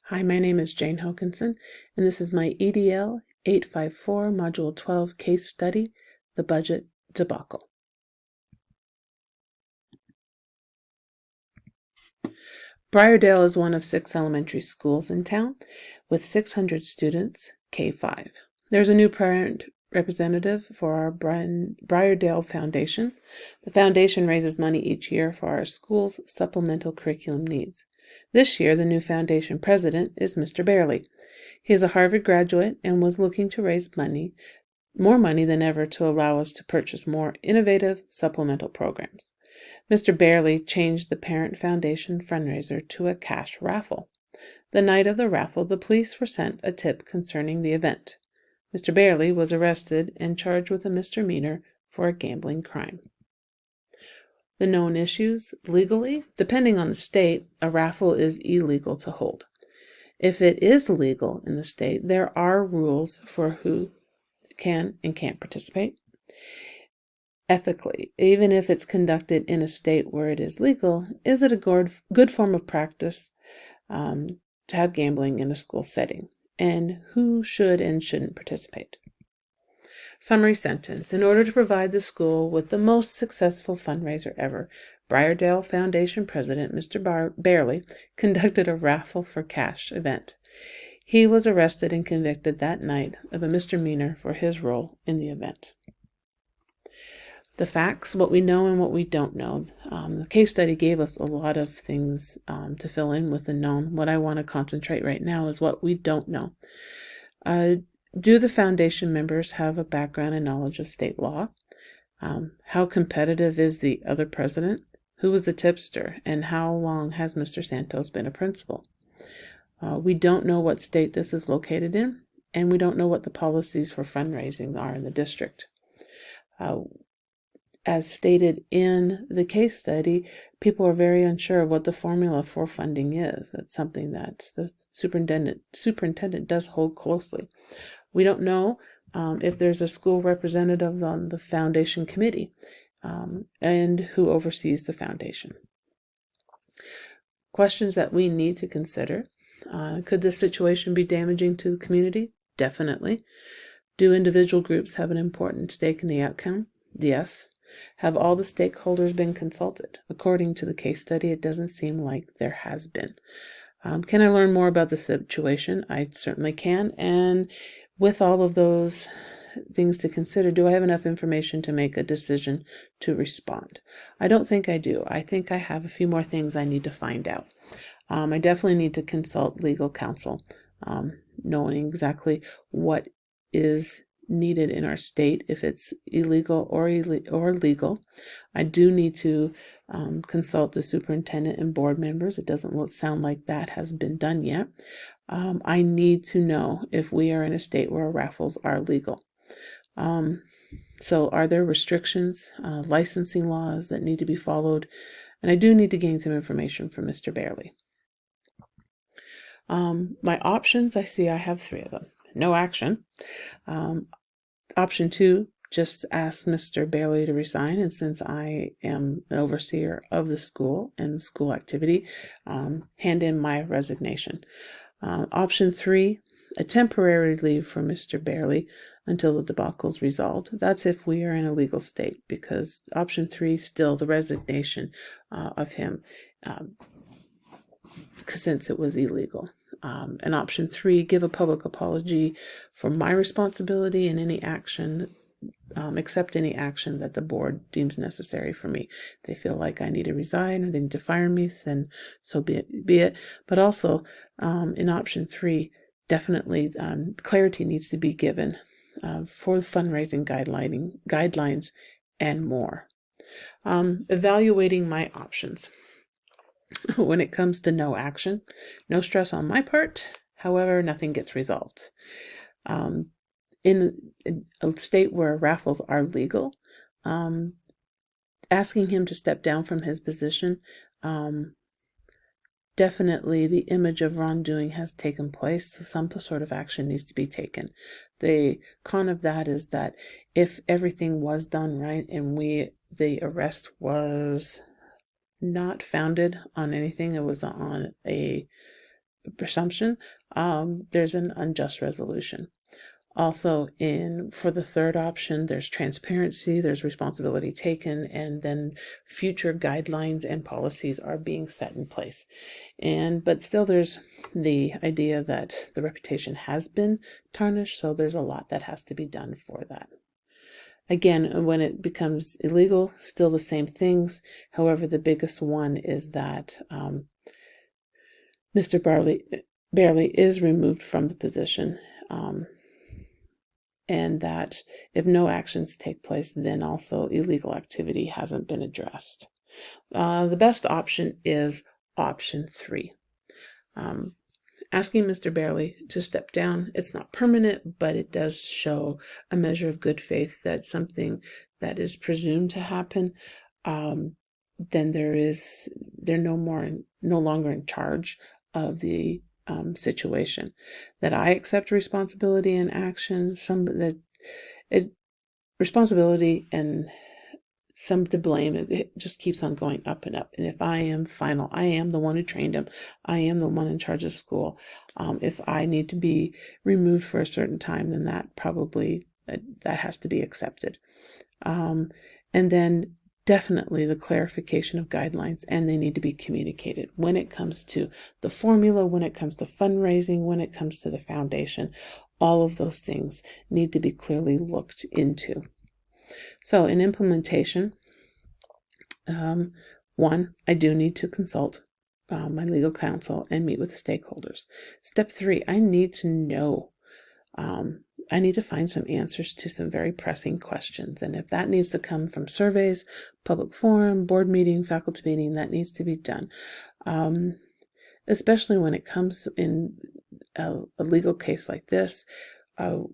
Hi, my name is Jane Hokinson, and this is my EDL 854 Module 12 case study, The Budget Debacle. Briardale is one of 6 elementary schools in town with 600 students, K-5. There's a new parent representative for our Briardale Foundation. The foundation raises money each year for our school's supplemental curriculum needs. This year, the new foundation president is Mr. Barely. He is a Harvard graduate and was looking to raise more money than ever to allow us to purchase more innovative supplemental programs. Mr. Barely changed the parent foundation fundraiser to a cash raffle. The night of the raffle, the police were sent a tip concerning the event. Mr. Barely was arrested and charged with a misdemeanor for a gambling crime. The known issues: legally, depending on the state, a raffle is illegal to hold. If it is legal in the state, there are rules for who can and can't participate. Ethically, even if it's conducted in a state where it is legal, is it a good form of practice to have gambling in a school setting? And who should and shouldn't participate? Summary sentence: in order to provide the school with the most successful fundraiser ever, Briardale Foundation President Mr. Barely conducted a raffle for cash event. He was arrested and convicted that night of a misdemeanor for his role in the event. The facts: what we know and what we don't know. The case study gave us a lot of things to fill in with the known. What I want to concentrate right now is what we don't know. Do the foundation members have a background and knowledge of state law? How competitive is the other president? Who was the tipster? And how long has Mr. Santos been a principal? We don't know what state this is located in, and we don't know what the policies for fundraising are in the district. As stated in the case study, people are very unsure of what the formula for funding is. That's something that the superintendent does hold closely. We don't know if there's a school representative on the foundation committee and who oversees the foundation. Questions that we need to consider: could this situation be damaging to the community? Definitely. Do individual groups have an important stake in the outcome? Yes. Have all the stakeholders been consulted? According to the case study, it doesn't seem like there has been. Can I learn more about the situation? I certainly can. And with all of those things to consider, do I have enough information to make a decision to respond? I don't think I do. I think I have a few more things I need to find out. I definitely need to consult legal counsel, knowing exactly what is needed in our state, if it's illegal or legal. I do need to consult the superintendent and board members. It doesn't sound like that has been done yet. I need to know if we are in a state where raffles are legal. So are there restrictions, licensing laws that need to be followed? And I do need to gain some information from Mr. Barely. My options, I see I have 3 of them. No action. Option 2, just ask Mr. Barely to resign, and since I am an overseer of the school and school activity, hand in my resignation. Option 3, a temporary leave for Mr. Barely until the debacle is resolved. That's if we are in a legal state, because option 3 is still the resignation of him, since it was illegal. And option 3, give a public apology for my responsibility and any action, accept any action that the board deems necessary for me. If they feel like I need to resign or they need to fire me, then so be it. But also, in option 3, definitely clarity needs to be given for the fundraising guidelines and more. Evaluating my options. When it comes to no action, no stress on my part. However, nothing gets resolved. In a state where raffles are legal, asking him to step down from his position, definitely the image of wrongdoing has taken place, so some sort of action needs to be taken. The con of that is that if everything was done right and the arrest was not founded on anything, it was on a presumption, there's an unjust resolution. Also, for the third option, there's transparency, there's responsibility taken, and then future guidelines and policies are being set in place. But still, there's the idea that the reputation has been tarnished, so there's a lot that has to be done for that. Again, when it becomes illegal, still the same things. However, the biggest one is that Mr. Barley is removed from the position. And that if no actions take place, then also illegal activity hasn't been addressed. The best option is option 3. Asking Mr. Barley to step down. It's not permanent, but it does show a measure of good faith that something that is presumed to happen, then they're no longer in charge of the situation. That I accept responsibility and action, responsibility and some to blame. It just keeps on going up and up. And if I am final, I am the one who trained him. I am the one in charge of school. If I need to be removed for a certain time, then that has to be accepted. And then definitely the clarification of guidelines, and they need to be communicated when it comes to the formula, when it comes to fundraising, when it comes to the foundation. All of those things need to be clearly looked into. So in implementation, 1, I do need to consult my legal counsel and meet with the stakeholders. Step 3, I need to know. I need to find some answers to some very pressing questions. And if that needs to come from surveys, public forum, board meeting, faculty meeting, that needs to be done. Especially when it comes in a legal case like this,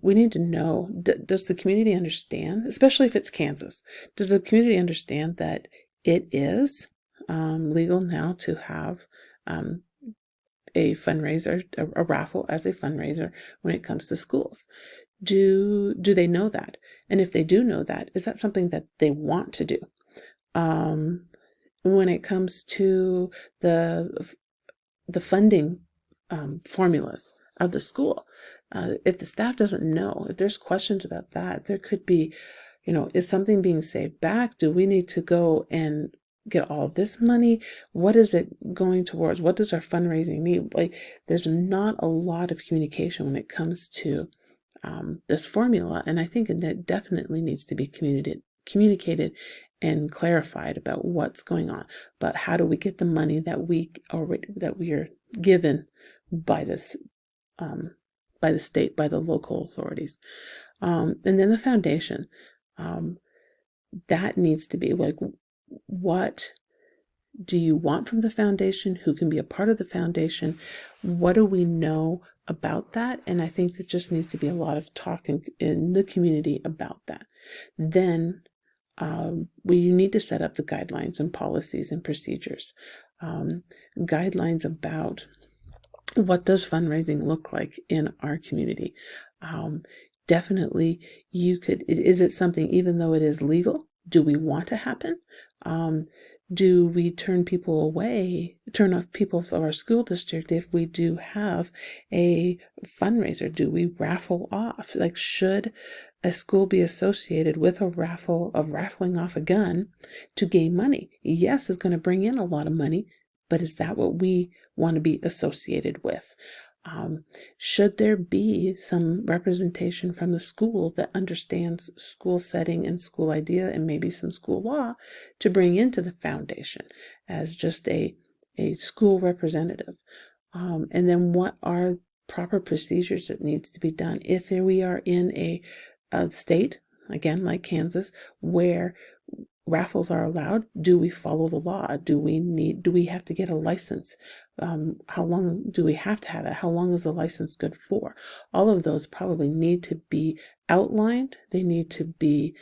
we need to know, does the community understand, especially if it's Kansas, does the community understand that it is legal now to have a fundraiser, a raffle as a fundraiser when it comes to schools? Do they know that? And if they do know that, is that something that they want to do? When it comes to the funding formulas of the school, if the staff doesn't know, if there's questions about that, there could be, is something being saved back? Do we need to go and get all this money? What is it going towards? What does our fundraising need? There's not a lot of communication when it comes to this formula, and I think it definitely needs to be communicated and clarified about what's going on. But how do we get the money that we are given by this, by the state, by the local authorities, and then the foundation, that needs to be what do you want from the foundation? Who can be a part of the foundation? What do we know about that? And I think there just needs to be a lot of talk in the community about that. Then we need to set up the guidelines and policies and procedures. Guidelines about what does fundraising look like in our community. Definitely, is it something, even though it is legal, do we want to happen? Do we turn off people from our school district if we do have a fundraiser? Do we raffle off? Should a school be associated with a raffle of raffling off a gun to gain money? Yes, it's going to bring in a lot of money, but is that what we want to be associated with? Should there be some representation from the school that understands school setting and school idea and maybe some school law to bring into the foundation as just a school representative? And then what are proper procedures that needs to be done if we are in a state, again, like Kansas, where raffles are allowed? Do we follow the law? Do we have to get a license? How long do we have to have it? How long is the license good for? All of those probably need to be outlined. They need to be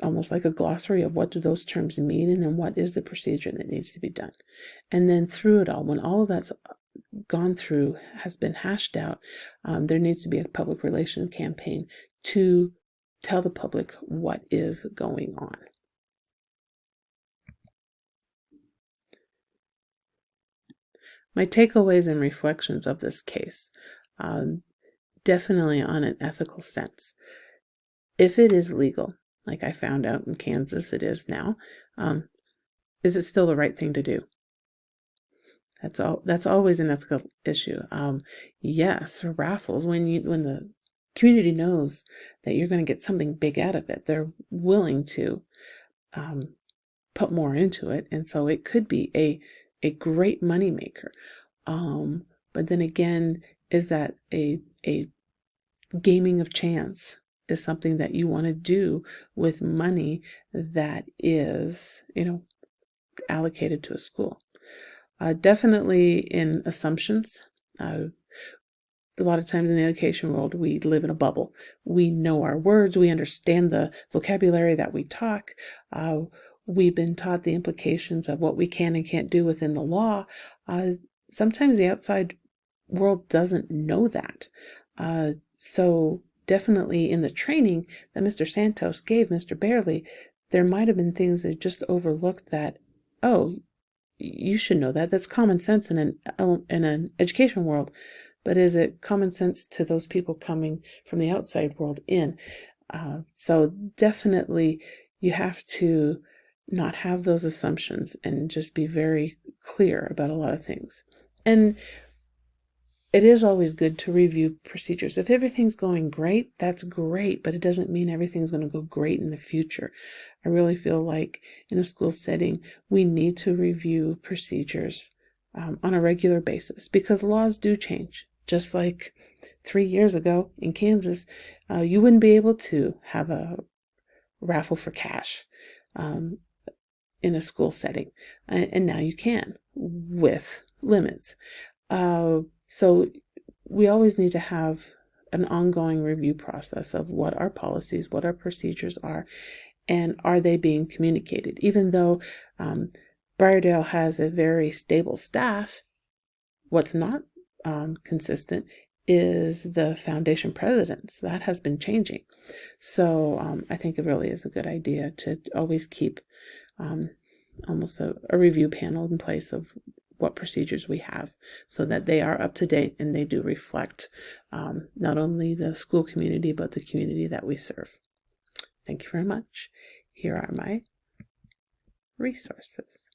almost like a glossary of what do those terms mean, and then what is the procedure that needs to be done. And then through it all, when all of that's gone through, has been hashed out, there needs to be a public relations campaign to tell the public what is going on. My takeaways and reflections of this case, definitely on an ethical sense. If it is legal, like I found out in Kansas it is now, is it still the right thing to do? That's always an ethical issue. Yes, raffles, when the community knows that you're going to get something big out of it, they're willing to put more into it, and so it could be a great moneymaker. But then again, is that a gaming of chance is something that you want to do with money that is, allocated to a school? Definitely in assumptions. A lot of times in the education world, we live in a bubble. We know our words. We understand the vocabulary that we talk. We've been taught the implications of what we can and can't do within the law. Sometimes the outside world doesn't know that. So definitely in the training that Mr. Santos gave Mr. Barely, there might have been things that just overlooked that, oh, you should know that. That's common sense in an education world. But is it common sense to those people coming from the outside world in? So definitely you have to not have those assumptions and just be very clear about a lot of things. And it is always good to review procedures. If everything's going great, that's great, but it doesn't mean everything's going to go great in the future. I really feel like in a school setting, we need to review procedures on a regular basis because laws do change. Just like 3 years ago in Kansas, you wouldn't be able to have a raffle for cash in a school setting, and now you can with limits. So we always need to have an ongoing review process of what our policies, what our procedures are, and are they being communicated? Even though Briardale has a very stable staff, what's not consistent is the foundation presidents. That has been changing. So I think it really is a good idea to always keep almost a review panel in place of what procedures we have so that they are up to date and they do reflect not only the school community but the community that we serve. Thank you very much. Here are my resources.